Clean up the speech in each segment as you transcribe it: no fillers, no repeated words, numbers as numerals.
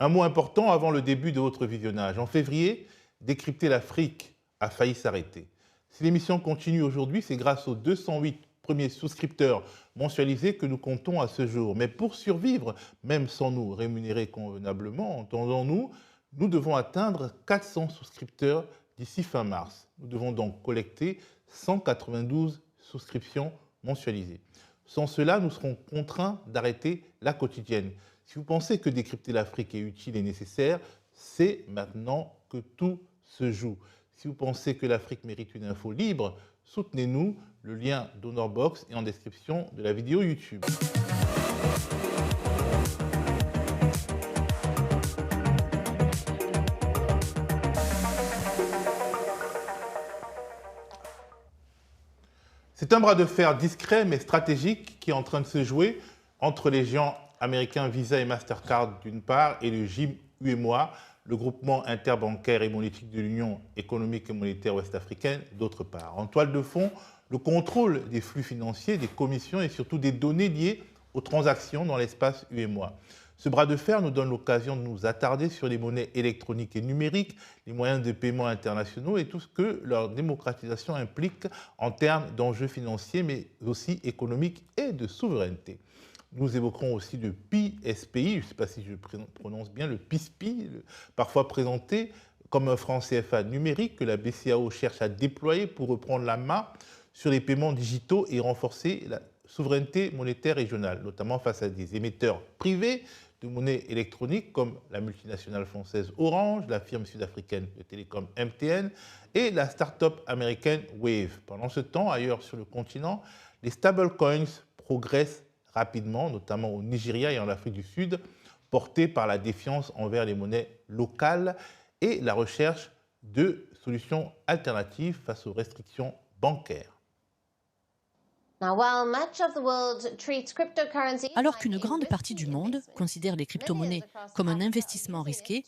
Un mot important avant le début de votre visionnage. En février, Décrypter l'Afrique a failli s'arrêter. Si l'émission continue aujourd'hui, c'est grâce aux 208 premiers souscripteurs mensualisés que nous comptons à ce jour. Mais pour survivre, même sans nous rémunérer convenablement, entendons-nous, nous devons atteindre 400 souscripteurs d'ici fin mars. Nous devons donc collecter 192 souscriptions mensualisées. Sans cela, nous serons contraints d'arrêter la quotidienne. Si vous pensez que Décrypter l'Afrique est utile et nécessaire, c'est maintenant que tout se joue. Si vous pensez que l'Afrique mérite une info libre, soutenez-nous. Le lien DonorBox est en description de la vidéo YouTube. C'est un bras de fer discret mais stratégique qui est en train de se jouer entre les géants américains Visa et Mastercard d'une part et le GIM UEMOA, le groupement interbancaire et monétique de l'Union économique et monétaire ouest-africaine d'autre part. En toile de fond, le contrôle des flux financiers, des commissions et surtout des données liées aux transactions dans l'espace UEMOA. Ce bras de fer nous donne l'occasion de nous attarder sur les monnaies électroniques et numériques, les moyens de paiement internationaux et tout ce que leur démocratisation implique en termes d'enjeux financiers, mais aussi économiques et de souveraineté. Nous évoquerons aussi le PSPI, je ne sais pas si je prononce bien, le PISPI, parfois présenté comme un franc CFA numérique que la BCAO cherche à déployer pour reprendre la main sur les paiements digitaux et renforcer la souveraineté monétaire régionale, notamment face à des émetteurs privés de monnaie électronique comme la multinationale française Orange, la firme sud-africaine de télécom MTN et la start-up américaine Wave. Pendant ce temps, ailleurs sur le continent, les stablecoins progressent rapidement, notamment au Nigeria et en Afrique du Sud, portés par la défiance envers les monnaies locales et la recherche de solutions alternatives face aux restrictions bancaires. Alors qu'une grande partie du monde considère les crypto-monnaies comme un investissement risqué,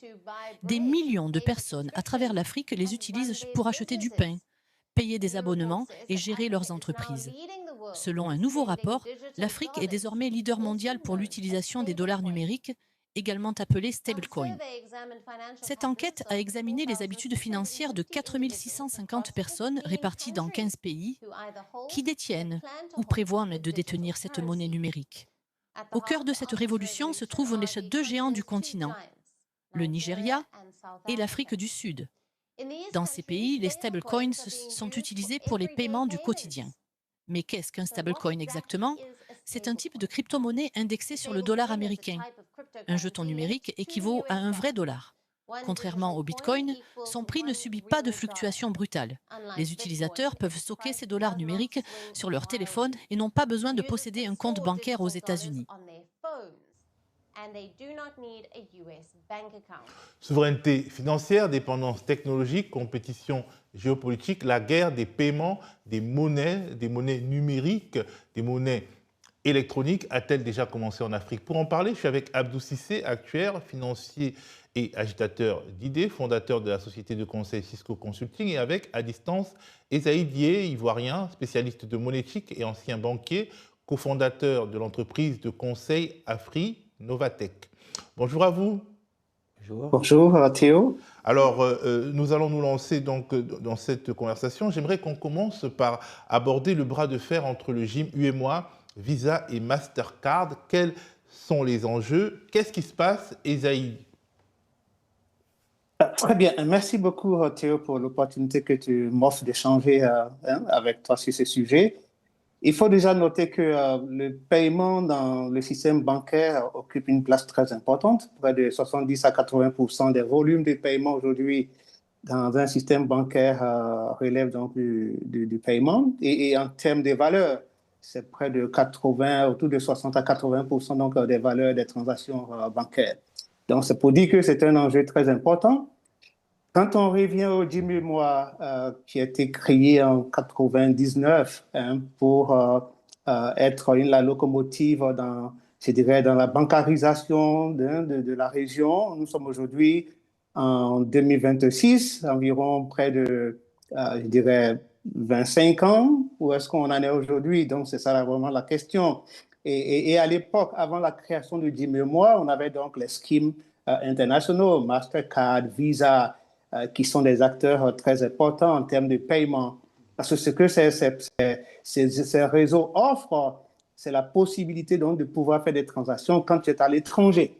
des millions de personnes à travers l'Afrique les utilisent pour acheter du pain, payer des abonnements et gérer leurs entreprises. Selon un nouveau rapport, l'Afrique est désormais leader mondial pour l'utilisation des dollars numériques, également appelés stablecoins. Cette enquête a examiné les habitudes financières de 4 650 personnes réparties dans 15 pays qui détiennent ou prévoient de détenir cette monnaie numérique. Au cœur de cette révolution se trouvent les deux géants du continent, le Nigeria et l'Afrique du Sud. Dans ces pays, les stablecoins sont utilisés pour les paiements du quotidien. Mais qu'est-ce qu'un stablecoin exactement? C'est un type de crypto-monnaie indexé sur le dollar américain. Un jeton numérique équivaut à un vrai dollar. Contrairement au Bitcoin, son prix ne subit pas de fluctuations brutales. Les utilisateurs peuvent stocker ces dollars numériques sur leur téléphone et n'ont pas besoin de posséder un compte bancaire aux États-Unis. Souveraineté financière, dépendance technologique, compétition géopolitique, la guerre des paiements, des monnaies numériques, des monnaies électroniques a-t-elle déjà commencé en Afrique? Pour en parler, je suis avec Abdou Cissé, actuaire, financier et agitateur d'idées, fondateur de la société de conseil Cisco Consulting, et avec, à distance, Esaïe Dié, ivoirien, spécialiste de monétique et ancien banquier, cofondateur de l'entreprise de conseil Afri Novatech. Bonjour à vous. Bonjour Théo. Alors, nous allons nous lancer donc dans cette conversation. J'aimerais qu'on commence par aborder le bras de fer entre le GIM UEMOA, Visa et Mastercard. Quels sont les enjeux? Qu'est-ce qui se passe, Esaïe? Très bien. Merci beaucoup Théo pour l'opportunité que tu m'offres d'échanger avec toi sur ce sujet. Il faut déjà noter que le paiement dans le système bancaire occupe une place très importante. Près de 70 à 80% des volumes de paiement aujourd'hui dans un système bancaire relèvent donc du paiement. Et en termes de valeur, c'est près de 80, autour de 60 à 80% donc, des valeurs des transactions bancaires. Donc, c'est pour dire que c'est un enjeu très important. Quand on revient au GIM UEMOA, qui a été créé en 1999 pour être la locomotive dans, je dirais, dans la bancarisation de la région, nous sommes aujourd'hui en 2026, environ près de, je dirais, 25 ans. Où est-ce qu'on en est aujourd'hui? Donc, c'est ça vraiment la question. Et à l'époque, avant la création du GIM-UEMOA, on avait donc les schemes internationaux, Mastercard, Visa, qui sont des acteurs très importants en termes de paiement. Parce que ce que ces réseaux offrent, c'est la possibilité donc de pouvoir faire des transactions quand tu es à l'étranger,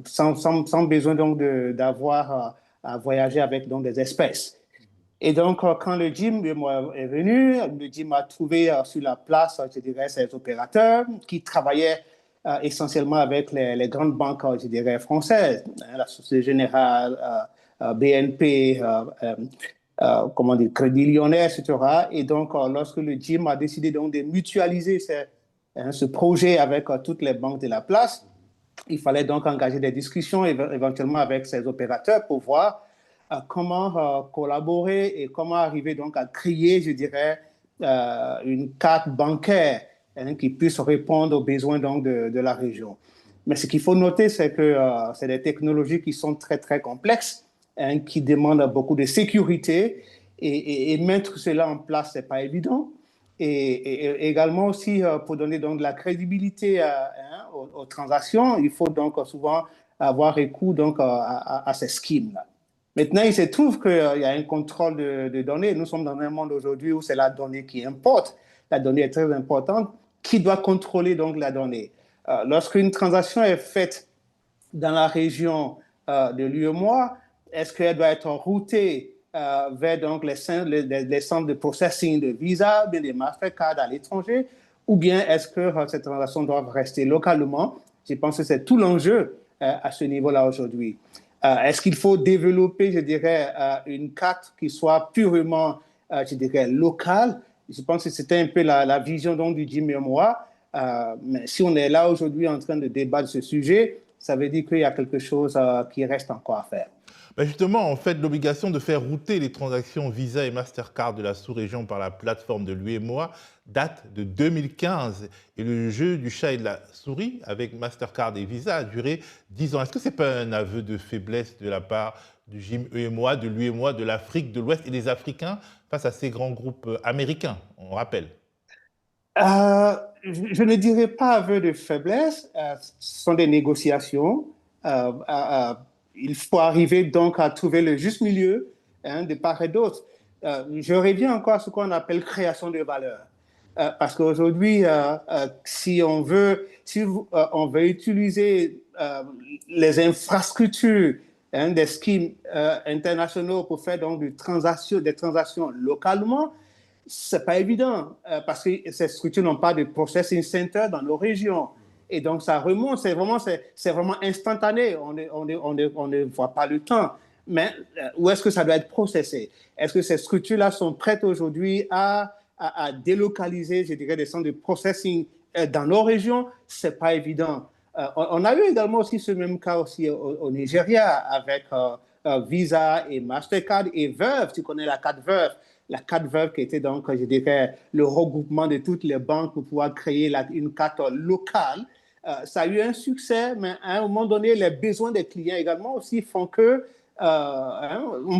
sans besoin donc d'avoir à voyager avec donc des espèces. Et donc, quand le GIM est venu, le GIM a trouvé sur la place, je dirais, ses opérateurs qui travaillaient essentiellement avec les grandes banques, je dirais, françaises, la Société Générale, BNP, comment dire, Crédit Lyonnais, etc. Et donc, lorsque le GIM a décidé donc de mutualiser ce projet avec toutes les banques de la place, il fallait donc engager des discussions éventuellement avec ces opérateurs pour voir comment collaborer et comment arriver donc à créer, je dirais, une carte bancaire qui puisse répondre aux besoins donc de la région. Mais ce qu'il faut noter, c'est que c'est des technologies qui sont très, très complexes, qui demandent beaucoup de sécurité et mettre cela en place, ce n'est pas évident. Et également aussi, pour donner donc de la crédibilité aux transactions, il faut donc souvent avoir recours donc à ces schemes-là. Maintenant, il se trouve qu'il y a un contrôle de données. Nous sommes dans un monde aujourd'hui où c'est la donnée qui importe. La donnée est très importante. Qui doit contrôler donc la donnée? Lorsqu'une transaction est faite dans la région de l'UEMOA, est-ce qu'elle doit être routée vers donc les centres de processing de Visa, bien des Mastercard à l'étranger, ou bien est-ce que ces transactions doivent rester localement? Je pense que c'est tout l'enjeu à ce niveau-là aujourd'hui. Est-ce qu'il faut développer, je dirais, une carte qui soit purement, je dirais, locale? Je pense que c'était un peu la vision donc, du GIM-UEMOA. Mais si on est là aujourd'hui en train de débattre de ce sujet, ça veut dire qu'il y a quelque chose qui reste encore à faire. Ben justement, en fait, l'obligation de faire router les transactions Visa et Mastercard de la sous-région par la plateforme de l'UEMOA date de 2015. Et le jeu du chat et de la souris avec Mastercard et Visa a duré 10 ans. Est-ce que ce n'est pas un aveu de faiblesse de la part du GIM-UEMOA, de l'UEMOA, de l'Afrique de l'Ouest et des Africains face à ces grands groupes américains, on rappelle? Je ne dirais pas aveu de faiblesse. Ce sont des négociations. Il faut arriver donc à trouver le juste milieu de part et d'autre. Je reviens encore à ce qu'on appelle création de valeur. Parce qu'aujourd'hui, si on veut utiliser les infrastructures des schemes internationaux pour faire donc des transactions localement, c'est pas évident parce que ces structures n'ont pas de processing center dans nos régions. Et donc, ça remonte, c'est vraiment instantané. On ne voit pas le temps. Mais où est-ce que ça doit être processé? Est-ce que ces structures-là sont prêtes aujourd'hui à délocaliser, je dirais, des centres de processing dans nos régions? C'est pas évident. On a eu également aussi ce même cas aussi au Nigeria avec Visa et Mastercard et Verve. Tu connais la carte Verve. La carte Verve qui était donc, je dirais, le regroupement de toutes les banques pour pouvoir créer une carte locale. Ça a eu un succès, mais à un moment donné, les besoins des clients également aussi font que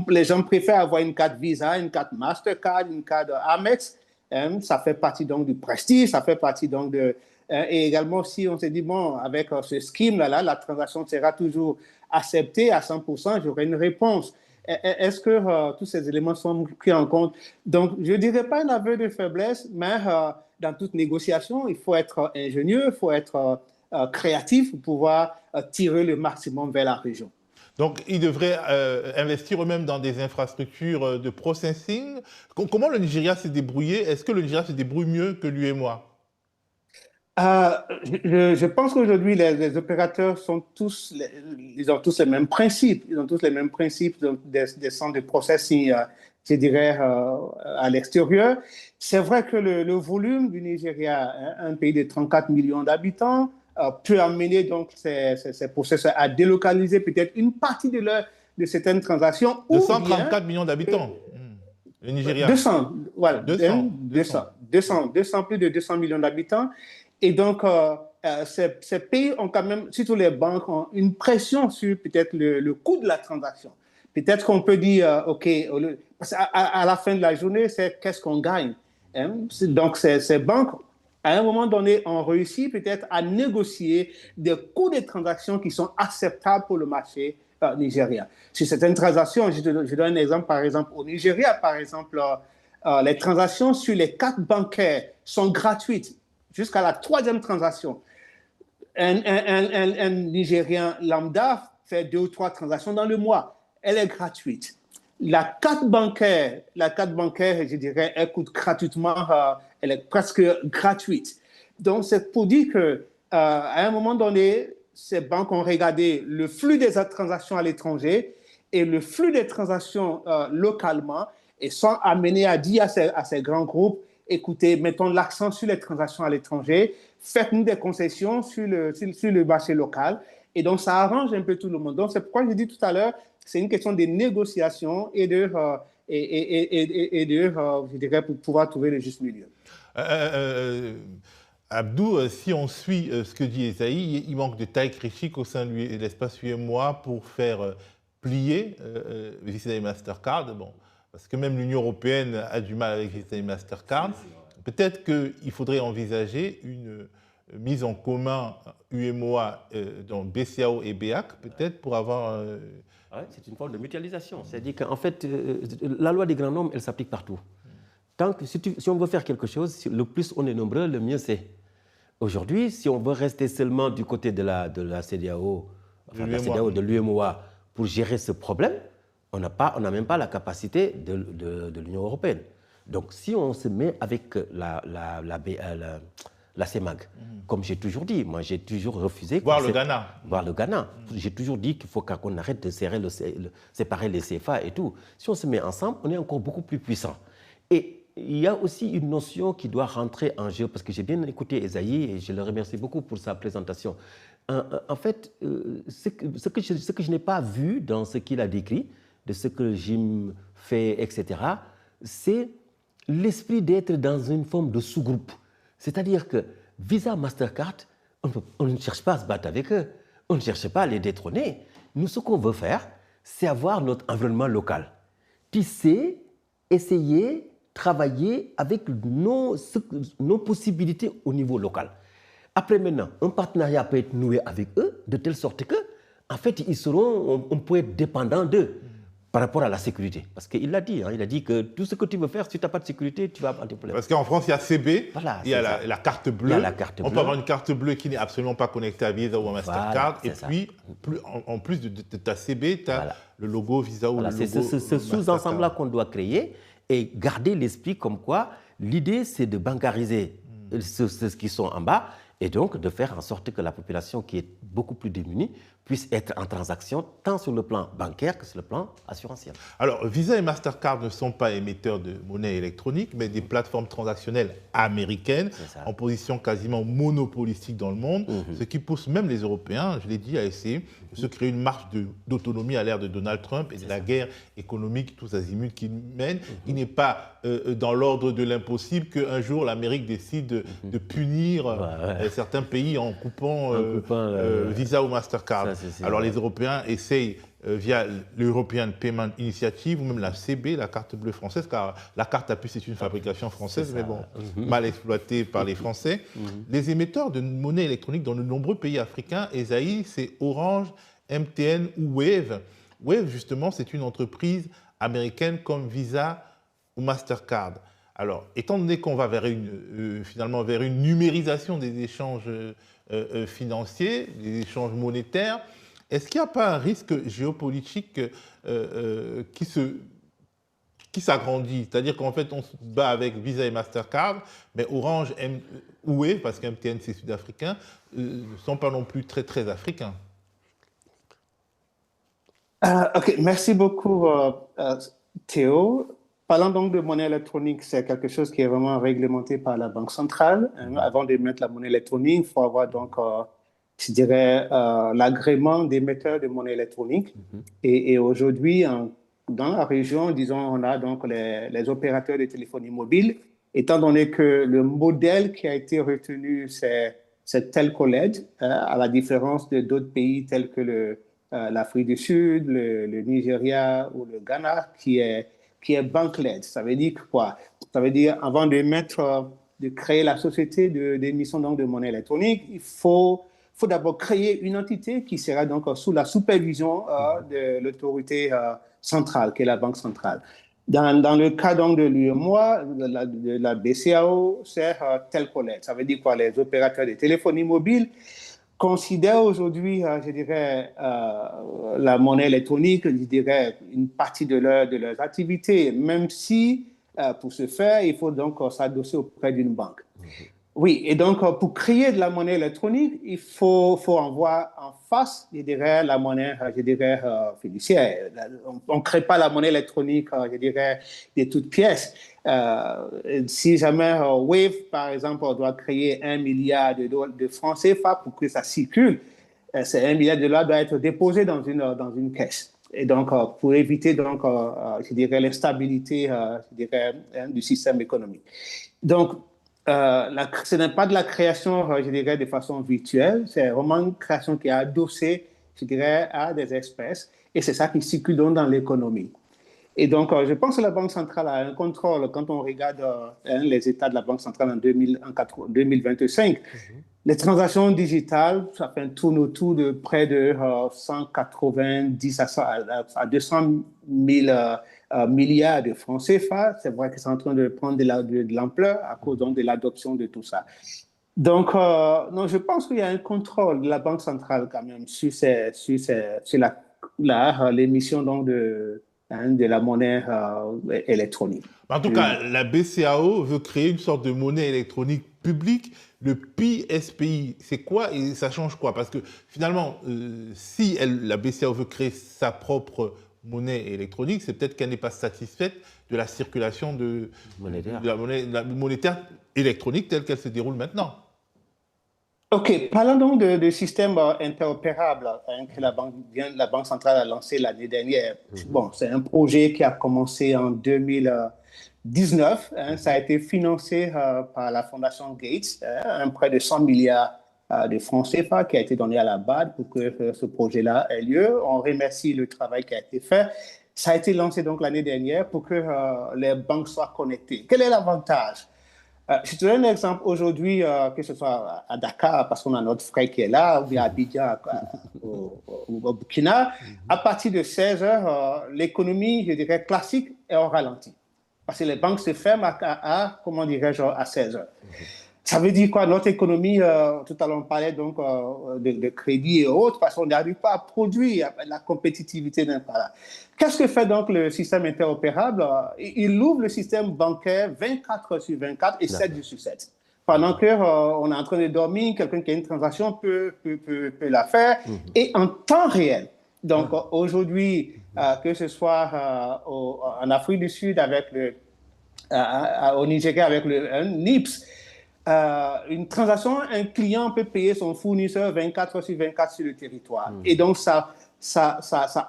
les gens préfèrent avoir une carte Visa, une carte Mastercard, une carte Amex. Ça fait partie donc du prestige, ça fait partie donc de... et également, si on s'est dit, bon, avec ce scheme-là, la transaction sera toujours acceptée à 100%, j'aurai une réponse. Est-ce que tous ces éléments sont pris en compte? Donc, je ne dirais pas un aveu de faiblesse, mais dans toute négociation, il faut être ingénieux, il faut être créatif pour pouvoir tirer le maximum vers la région. Donc, ils devraient investir eux-mêmes dans des infrastructures de processing. Comment le Nigeria s'est débrouillé? Est-ce que le Nigeria se débrouille mieux que l'UEMOA? Je pense qu'aujourd'hui, les opérateurs ils ont tous les mêmes principes. Ils ont tous les mêmes principes des centres de processing, je dirais, à l'extérieur. C'est vrai que le volume du Nigeria, un pays de 34 millions d'habitants, peut amener donc ces processeurs à délocaliser peut-être une partie de certaines transactions. 234 millions d'habitants, le Nigeria. 200, voilà. 200, plus de 200 millions d'habitants. Et donc, ces pays ont quand même, surtout les banques, ont une pression sur peut-être le coût de la transaction. Peut-être qu'on peut dire, OK, parce qu'à la fin de la journée, c'est qu'est-ce qu'on gagne. Donc, ces banques à un moment donné, on réussit peut-être à négocier des coûts de transactions qui sont acceptables pour le marché nigérien. Sur certaines transactions, je donne un exemple, par exemple, au Nigeria, par exemple, les transactions sur les cartes bancaires sont gratuites jusqu'à la 3e transaction. Un Nigérien lambda fait 2 ou 3 transactions dans le mois. Elle est gratuite. La carte bancaire, je dirais, elle coûte gratuitement, elle est presque gratuite. Donc, c'est pour dire qu'à un moment donné, ces banques ont regardé le flux des transactions à l'étranger et le flux des transactions localement et sont amenés à dire à ces grands groupes, écoutez, mettons l'accent sur les transactions à l'étranger, faites-nous des concessions sur le marché local. Et donc, ça arrange un peu tout le monde. Donc, c'est pourquoi je dis tout à l'heure, c'est une question de négociation et de, je dirais, pour pouvoir trouver le juste milieu. Abdou, si on suit ce que dit Esaïe, il manque de taille critique au sein de l'espace UEMOA pour faire plier Visa et Mastercard. Bon, parce que même l'Union européenne a du mal avec Visa et Mastercard. Peut-être qu'il faudrait envisager une mise en commun UEMOA dans BCAO et BEAC, peut-être pour avoir... Ouais, c'est une forme de mutualisation. C'est-à-dire qu'en fait, la loi des grands nombres, elle s'applique partout. Tant que, si on veut faire quelque chose, le plus on est nombreux, le mieux c'est. Aujourd'hui, si on veut rester seulement du côté de la CEDEAO, enfin, de l'UEMOA, pour gérer ce problème, on n'a même pas la capacité de l'Union européenne. Donc, si on se met avec la CEMAG, comme j'ai toujours dit, moi j'ai toujours refusé... Voir le Ghana. Voir le Ghana. J'ai toujours dit qu'il faut qu'on arrête de séparer les CFA et tout. Si on se met ensemble, on est encore beaucoup plus puissant. Et il y a aussi une notion qui doit rentrer en jeu, parce que j'ai bien écouté Esaïe et je le remercie beaucoup pour sa présentation. En fait, ce que je n'ai pas vu dans ce qu'il a décrit, de ce que Jim fait, etc., c'est l'esprit d'être dans une forme de sous-groupe. C'est-à-dire que Visa, Mastercard, on ne cherche pas à se battre avec eux, on ne cherche pas à les détrôner. Nous, ce qu'on veut faire, c'est avoir notre environnement local. Tisser, essayer, travailler avec nos possibilités au niveau local. Après maintenant, un partenariat peut être noué avec eux de telle sorte que, en fait, on peut être dépendant d'eux par rapport à la sécurité. Parce qu'il l'a dit, il a dit que tout ce que tu veux faire, si tu n'as pas de sécurité, tu vas avoir des problèmes. Parce qu'en France, il y a CB, voilà, il y a la carte bleue. Il y a la carte bleue. On peut avoir une carte bleue qui n'est absolument pas connectée à Visa ou à Mastercard. Voilà, et puis, en plus de ta CB, tu as le logo Visa ou le logo Mastercard. C'est ce sous-ensemble-là qu'on doit créer et garder l'esprit comme quoi l'idée, c'est de bancariser ceux qui sont en bas et donc de faire en sorte que la population qui est beaucoup plus démunie puisse être en transaction tant sur le plan bancaire que sur le plan assurantiel. Alors, Visa et Mastercard ne sont pas émetteurs de monnaie électronique, mais des plateformes transactionnelles américaines en position quasiment monopolistique dans le monde, ce qui pousse même les Européens, je l'ai dit, à essayer de se créer une marge d'autonomie à l'ère de Donald Trump et de la guerre économique tous azimuts qu'il mène. Il n'est pas dans l'ordre de l'impossible qu'un jour l'Amérique décide de punir certains pays en coupant Visa ou Mastercard. Alors les Européens essayent via l'European Payment Initiative ou même la CB, la carte bleue française, car la carte à puce est une fabrication française, mais bon, mal exploitée par les Français. Les émetteurs de monnaie électronique dans de nombreux pays africains, Esaïe, c'est Orange, MTN ou Wave. Wave, justement, c'est une entreprise américaine comme Visa ou Mastercard. Alors, étant donné qu'on va vers finalement vers une numérisation des échanges financiers, des échanges monétaires, est-ce qu'il n'y a pas un risque géopolitique qui s'agrandit? C'est-à-dire qu'en fait, on se bat avec Visa et Mastercard, mais Orange ou Wave, parce qu'MTN c'est sud-africain, ne sont pas non plus très, très africains. OK, merci beaucoup, Théo. Parlant donc de monnaie électronique, c'est quelque chose qui est vraiment réglementé par la Banque centrale. Avant d'émettre la monnaie électronique, il faut avoir donc, je dirais, l'agrément d'émetteur de monnaie électronique. Et aujourd'hui, dans la région, disons, on a donc les opérateurs de téléphonie mobile, étant donné que le modèle qui a été retenu, c'est Telco-LED, à la différence de d'autres pays tels que l'Afrique du Sud, le Nigeria ou le Ghana, qui est bank-led. Ça veut dire quoi? Ça veut dire, avant d'émettre de créer la société d'émission de monnaie électronique, il faut d'abord créer une entité qui sera donc sous la supervision de l'autorité centrale, qui est la Banque centrale. Dans le cas donc de l'UEMOA, de la BCAO, c'est Telconet. Ça veut dire quoi? Les opérateurs de téléphonie mobile considèrent aujourd'hui, je dirais, la monnaie électronique, je dirais, une partie de leurs activités, même si, pour ce faire, il faut donc s'adosser auprès d'une banque. Oui, et donc, pour créer de la monnaie électronique, il faut en voir en face, je dirais, la monnaie, je dirais, fiduciaire. On ne crée pas la monnaie électronique, je dirais, de toutes pièces. Si jamais Wave, par exemple, doit créer 1 milliard de francs CFA pour que ça circule, ces 1 milliard de dollars doit être déposé dans une caisse. Et donc, pour éviter, donc, je dirais, l'instabilité, je dirais, du système économique. Donc, ce n'est pas de la création, je dirais, de façon virtuelle, c'est vraiment une création qui est adossée, je dirais, à des espèces, et c'est ça qui circule donc dans l'économie. Et donc, je pense que la Banque centrale a un contrôle. Quand on regarde les états de la Banque centrale en 2025, les transactions digitales, ça fait un tourne autour de près de 190 à 200 000 milliards de francs CFA. C'est vrai que c'est en train de prendre de l'ampleur à cause donc, de l'adoption de tout ça. Donc, non, je pense qu'il y a un contrôle de la Banque centrale quand même sur l'émission donc de la monnaie électronique. En tout cas, la BCAO veut créer une sorte de monnaie électronique publique, le PSPI. C'est quoi et ça change quoi? Parce que finalement, si la BCAO veut créer sa propre monnaie électronique, c'est peut-être qu'elle n'est pas satisfaite de la circulation de la monnaie monétaire électronique telle qu'elle se déroule maintenant. OK, parlons donc de systèmes interopérables que la Banque centrale a lancé l'année dernière. Bon, c'est un projet qui a commencé en 2019. Ça a été financé par la Fondation Gates, un prêt de 100 milliards de francs CFA qui a été donné à la BAD pour que ce projet-là ait lieu. On remercie le travail qui a été fait. Ça a été lancé donc l'année dernière pour que les banques soient connectées. Quel est l'avantage? Je te donne un exemple aujourd'hui, que ce soit à Dakar, parce qu'on a notre frère qui est là, ou bien à Abidjan, au Burkina. À partir de 16 heures, l'économie, je dirais, classique est au ralenti. Parce que les banques se ferment comment dirais-je, à 16 heures. Ça veut dire quoi? Notre économie, tout à l'heure on parlait donc de crédit et autres, parce qu'on n'arrive pas à produire, la compétitivité n'est pas là. Qu'est-ce que fait donc le système interopérable? Il ouvre le système bancaire 24 heures sur 24 et 7 jours sur 7. Pendant qu'on est en train de dormir, quelqu'un qui a une transaction peut la faire, et en temps réel. Donc aujourd'hui, que ce soit en Afrique du Sud avec au Nigeria avec le NIPS, une transaction, un client peut payer son fournisseur 24 heures sur 24 sur le territoire. Et donc, ça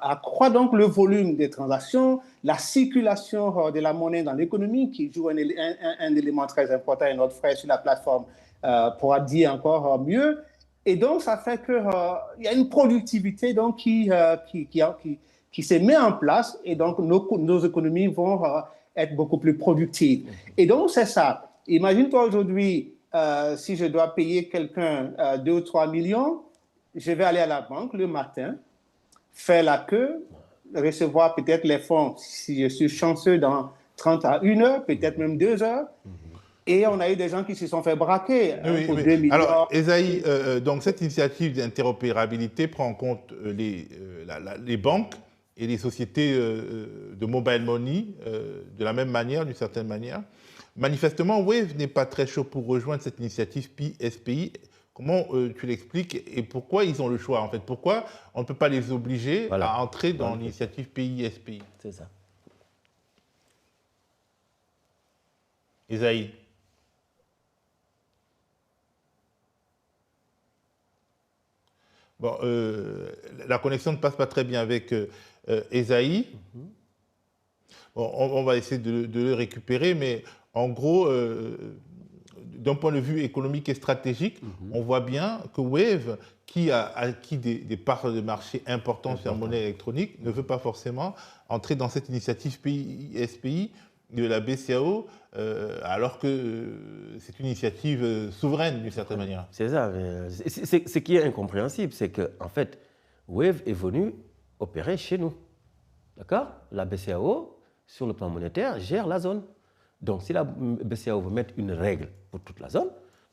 accroît donc le volume des transactions, la circulation de la monnaie dans l'économie, qui joue un élément très important, et notre frère sur la plateforme pourra dire encore mieux. Et donc, ça fait qu'il y a une productivité donc, qui se met en place, et donc nos économies vont être beaucoup plus productives. Et donc, c'est ça. Imagine-toi aujourd'hui, si je dois payer quelqu'un 2 ou 3 millions, je vais aller à la banque le matin, faire la queue, recevoir peut-être les fonds, si je suis chanceux, dans 30 à 1 heure, peut-être même 2 heures. Et on a eu des gens qui se sont fait braquer pour 2 millions. Alors, Esaïe, donc cette initiative d'interopérabilité prend en compte les banques et les sociétés de mobile money de la même manière, d'une certaine manière. Manifestement, Wave n'est pas très chaud pour rejoindre cette initiative PSPI. Comment tu l'expliques et pourquoi ils ont le choix en fait? Pourquoi on ne peut pas les obliger à entrer dans l'initiative PSPI? C'est ça. Esaïe. Bon, la connexion ne passe pas très bien avec Esaïe. Bon, on va essayer de le récupérer, mais en gros, d'un point de vue économique et stratégique, on voit bien que Wave, qui a acquis des parts de marché importantes sur la monnaie électronique, ne veut pas forcément entrer dans cette initiative PSPI, de la BCEAO, alors que c'est une initiative souveraine d'une certaine manière. C'est ça. Ce qui est incompréhensible, c'est qu'en fait, Wave est venu opérer chez nous. D'accord? La BCEAO, sur le plan monétaire, gère la zone. Donc, si la BCEAO veut mettre une règle pour toute la zone,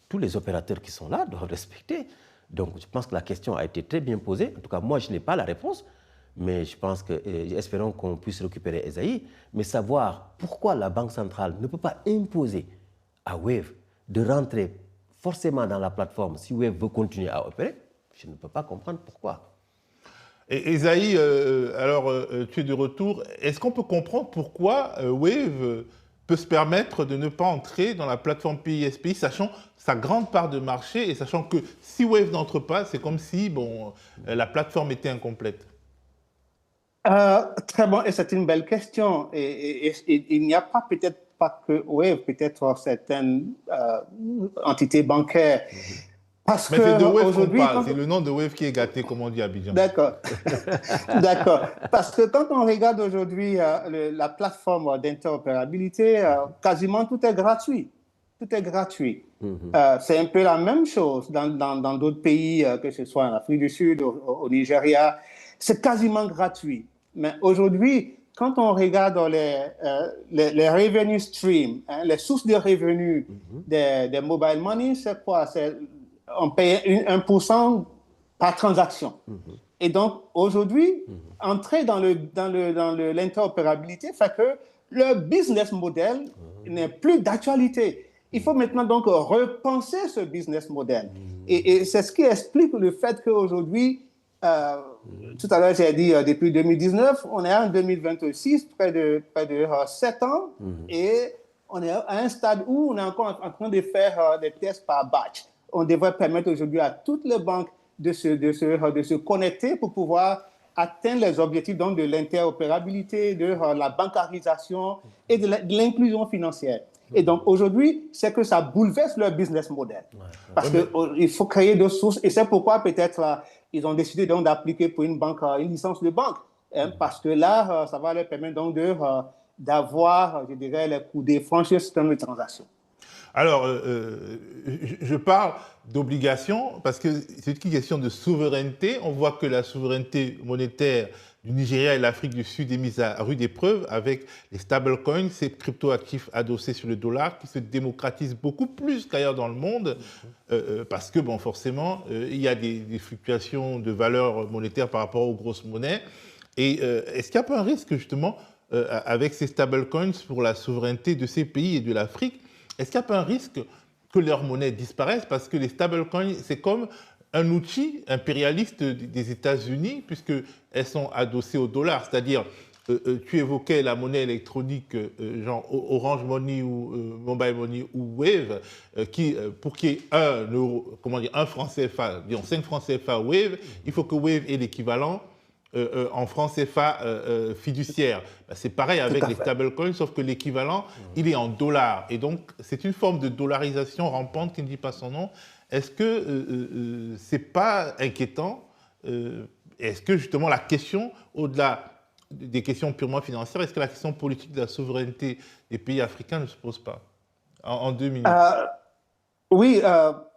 tous les opérateurs qui sont là doivent respecter. Donc, je pense que la question a été très bien posée. En tout cas, moi, je n'ai pas la réponse, mais je pense que, espérons qu'on puisse récupérer Esaïe, mais savoir pourquoi la Banque centrale ne peut pas imposer à Wave de rentrer forcément dans la plateforme si Wave veut continuer à opérer, je ne peux pas comprendre pourquoi. Et Esaïe, tu es de retour. Est-ce qu'on peut comprendre pourquoi Wave peut se permettre de ne pas entrer dans la plateforme PISPI, sachant sa grande part de marché et sachant que si Wave n'entre pas, c'est comme si la plateforme était incomplète? Très bon, et c'est une belle question. Et il n'y a pas peut-être pas que Wave, peut-être certaines entités bancaires. Parce mais c'est de Wave qu'on parle, c'est le nom de Wave qui est gâté, comme on dit à Abidjan. D'accord. D'accord. Parce que quand on regarde aujourd'hui la plateforme d'interopérabilité, quasiment tout est gratuit. Tout est gratuit. C'est un peu la même chose dans d'autres pays, que ce soit en Afrique du Sud, au Nigeria. C'est quasiment gratuit. Mais aujourd'hui, quand on regarde les revenue streams, les sources de revenus des mobile money, c'est quoi? On paye 1% par transaction. Et donc, aujourd'hui, entrer dans l'interopérabilité fait que le business model n'est plus d'actualité. Il faut maintenant donc repenser ce business model. Et c'est ce qui explique le fait qu'aujourd'hui, tout à l'heure, j'ai dit depuis 2019, on est en 2026, près de 7 ans, et on est à un stade où on est encore en train de faire des tests par batch. On devrait permettre aujourd'hui à toutes les banques de se connecter pour pouvoir atteindre les objectifs donc, de l'interopérabilité, de la bancarisation et de l'inclusion financière. Et donc aujourd'hui, c'est que ça bouleverse leur business model. Parce qu'il faut créer des sources. Et c'est pourquoi peut-être ils ont décidé donc d'appliquer pour une banque une licence de banque. Parce que là, ça va leur permettre donc d'avoir, je dirais, les coûts de franchir ce système de transactions. Alors, je parle d'obligation parce que c'est une question de souveraineté. On voit que la souveraineté monétaire du Nigeria et l'Afrique du Sud est mise à rude épreuve avec les stablecoins, ces cryptoactifs adossés sur le dollar qui se démocratisent beaucoup plus qu'ailleurs dans le monde parce que, forcément, il y a des fluctuations de valeur monétaire par rapport aux grosses monnaies. Et est-ce qu'il n'y a pas un risque, justement, avec ces stablecoins pour la souveraineté de ces pays et de l'Afrique? Est-ce qu'il n'y a pas un risque que leur monnaie disparaisse? Parce que les stablecoins, c'est comme un outil impérialiste des États-Unis, puisqu'elles sont adossées au dollar. C'est-à-dire, tu évoquais la monnaie électronique, genre Orange Money ou Mobile Money ou Wave, pour qu'il y ait un franc CFA, disons 5 francs CFA Wave, il faut que Wave ait l'équivalent en francs CFA fiduciaire. C'est pareil avec les stablecoins, sauf que l'équivalent, il est en dollars. Et donc, c'est une forme de dollarisation rampante qui ne dit pas son nom. Est-ce que c'est pas inquiétant? Est-ce que, justement, la question, au-delà des questions purement financières, est-ce que la question politique de la souveraineté des pays africains ne se pose pas en 2 minutes? Oui,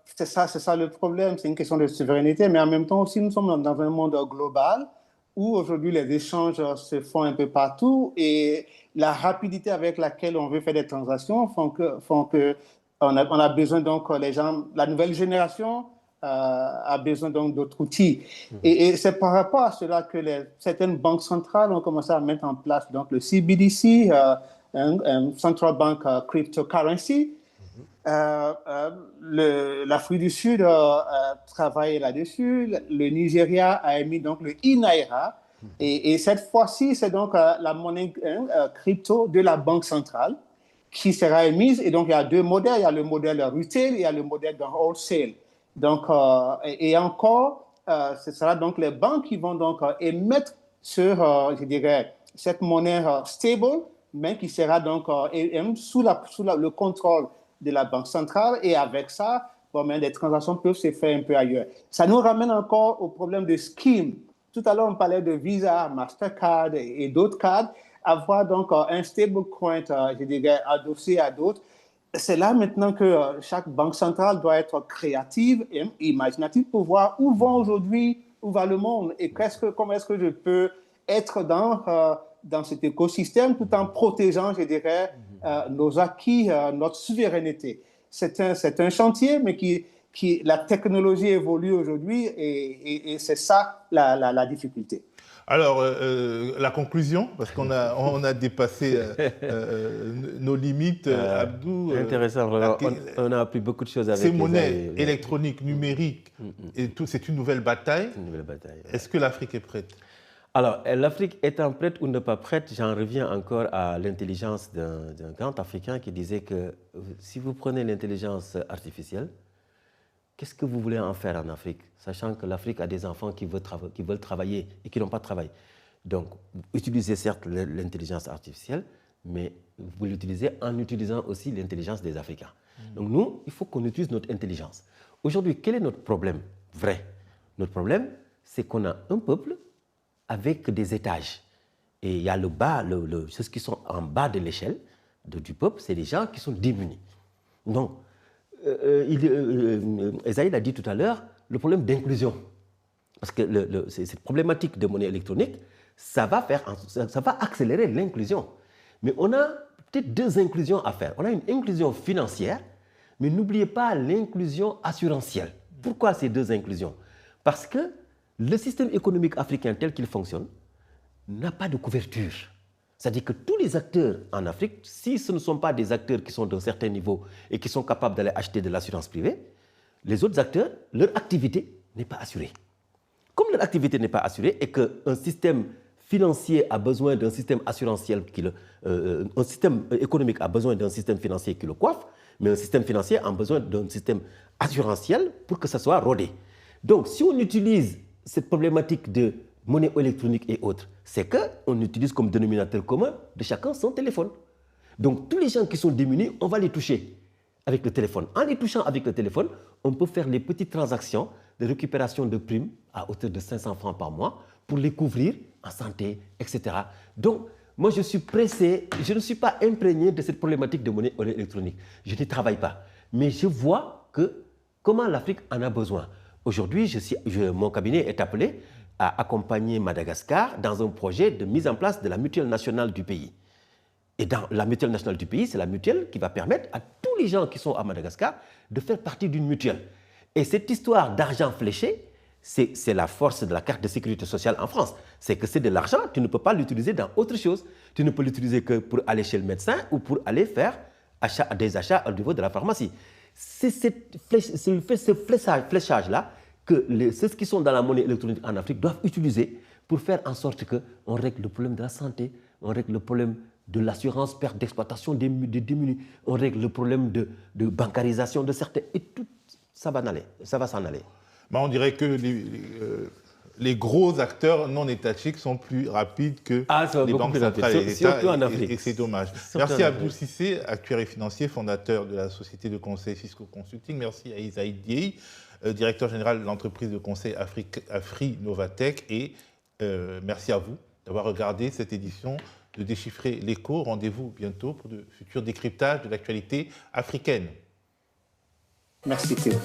c'est ça le problème. C'est une question de souveraineté, mais en même temps aussi, nous sommes dans un monde global où aujourd'hui les échanges se font un peu partout et la rapidité avec laquelle on veut faire des transactions font que on a besoin donc la nouvelle génération a besoin donc d'autres outils. Et c'est par rapport à cela que certaines banques centrales ont commencé à mettre en place donc le CBDC, un Central Bank Cryptocurrency. L'Afrique du Sud travaille là-dessus. Le Nigeria a émis donc le e-Naira. Et cette fois-ci, c'est donc la monnaie crypto de la Banque centrale qui sera émise. Et donc, il y a 2 modèles. Il y a le modèle retail et il y a le modèle de wholesale. Donc, et encore, ce sera donc les banques qui vont donc émettre je dirais, cette monnaie stable, mais qui sera donc sous le contrôle de la Banque centrale, et avec ça, les transactions peuvent se faire un peu ailleurs. Ça nous ramène encore au problème de scheme. Tout à l'heure, on parlait de Visa, Mastercard et d'autres cartes. avoir donc un stablecoin, je dirais, adossé à d'autres. C'est là maintenant que chaque banque centrale doit être créative et imaginative pour voir où va aujourd'hui, où va le monde et comment est-ce que je peux être dans cet écosystème tout en protégeant, je dirais, nos acquis, notre souveraineté. C'est un chantier, mais la technologie évolue aujourd'hui et c'est ça la difficulté. Alors, la conclusion, parce qu'on a dépassé nos limites, Abdou. Intéressant, vraiment. On a appris beaucoup de choses avec ces monnaies électroniques, numériques, et tout, c'est une nouvelle bataille. Une nouvelle bataille. Est-ce que l'Afrique est prête? Alors, l'Afrique étant prête ou ne pas prête, j'en reviens encore à l'intelligence d'un grand Africain qui disait que si vous prenez l'intelligence artificielle, qu'est-ce que vous voulez en faire en Afrique, sachant que l'Afrique a des enfants qui veulent travailler et qui n'ont pas de travail. Donc, utilisez certes l'intelligence artificielle, mais vous l'utilisez en utilisant aussi l'intelligence des Africains. Donc nous, il faut qu'on utilise notre intelligence. Aujourd'hui, quel est notre problème vrai? Notre problème, c'est qu'on a un peuple avec des étages. Et il y a le bas, ceux qui sont en bas de l'échelle du peuple, c'est les gens qui sont démunis. Donc, Esaïe l'a dit tout à l'heure, le problème d'inclusion. Parce que cette problématique de monnaie électronique, ça va accélérer l'inclusion. Mais on a peut-être deux inclusions à faire. On a une inclusion financière, mais n'oubliez pas l'inclusion assurantielle. Pourquoi ces deux inclusions? Parce que le système économique africain tel qu'il fonctionne n'a pas de couverture. C'est-à-dire que tous les acteurs en Afrique, si ce ne sont pas des acteurs qui sont d'un certain niveau et qui sont capables d'aller acheter de l'assurance privée, les autres acteurs, leur activité n'est pas assurée. Comme leur activité n'est pas assurée et qu'un système financier a besoin d'un système assurantiel, un système économique a besoin d'un système financier qui le coiffe, mais un système financier a besoin d'un système assurantiel pour que ça soit rodé. Donc, si on utilise cette problématique de monnaie électronique et autres, c'est qu'on utilise comme dénominateur commun de chacun son téléphone. Donc, tous les gens qui sont démunis, on va les toucher avec le téléphone. En les touchant avec le téléphone, on peut faire les petites transactions de récupération de primes à hauteur de 500 francs par mois pour les couvrir en santé, etc. Donc, moi, je suis pressé, je ne suis pas imprégné de cette problématique de monnaie électronique. Je n'y travaille pas. Mais je vois comment l'Afrique en a besoin. Aujourd'hui, mon cabinet est appelé à accompagner Madagascar dans un projet de mise en place de la mutuelle nationale du pays. Et dans la mutuelle nationale du pays, c'est la mutuelle qui va permettre à tous les gens qui sont à Madagascar de faire partie d'une mutuelle. Et cette histoire d'argent fléché, c'est la force de la carte de sécurité sociale en France. C'est que c'est de l'argent, tu ne peux pas l'utiliser dans autre chose. Tu ne peux l'utiliser que pour aller chez le médecin ou pour aller faire des achats au niveau de la pharmacie. C'est ce fléchage-là que ceux qui sont dans la monnaie électronique en Afrique doivent utiliser pour faire en sorte qu'on règle le problème de la santé, on règle le problème de l'assurance perte d'exploitation des démunis, on règle le problème de bancarisation de certains, et tout ça va s'en aller. Mais on dirait que les gros acteurs non étatiques sont plus rapides que les banques centrales et l'État, et c'est dommage. Merci à Abdou Cissé, actuaire et financier, fondateur de la société de conseil Cisco Consulting. Merci à Esaïe Dieye, directeur général de l'entreprise de conseil Afri Novatech. Et merci à vous d'avoir regardé cette édition de Déchiffrer l'écho. Rendez-vous bientôt pour de futurs décryptages de l'actualité africaine. Merci Théo.